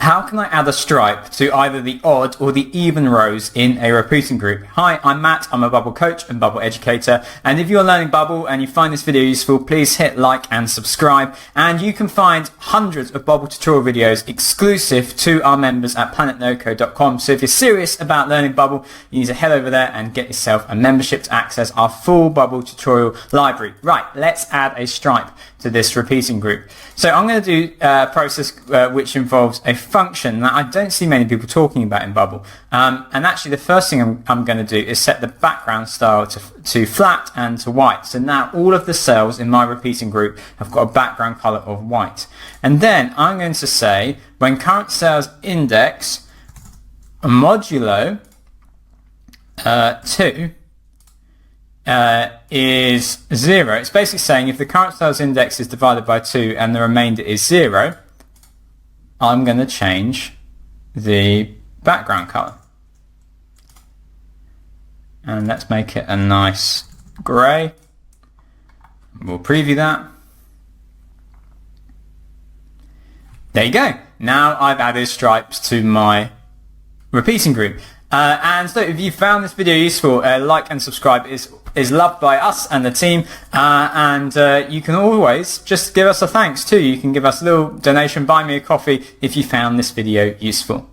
How can I add a stripe to either the odd or the even rows in a repeating group? Hi, I'm Matt. I'm a Bubble coach and Bubble educator. And if you're learning Bubble and you find this video useful, please hit like and subscribe. And you can find hundreds of Bubble tutorial videos exclusive to our members at planetnocode.com. So if you're serious about learning Bubble, you need to head over there and get yourself a membership to access our full Bubble tutorial library. Right, let's add a stripe to this repeating group. So I'm going to do a process which involves a function that I don't see many people talking about in Bubble. And actually the first thing I'm going to do is set the background style to flat and to white. So now all of the cells in my repeating group have got a background color of white. And then I'm going to say when current cells index modulo 2 is 0. It's basically saying if the current cells index is divided by 2 and the remainder is 0, I'm going to change the background color. And let's make it a nice gray. We'll preview that. There you go. Now I've added stripes to my repeating group. And so if you found this video useful, like and subscribe is loved by us and the team, and you can always just give us a thanks too. You can give us a little donation, buy me a coffee if you found this video useful.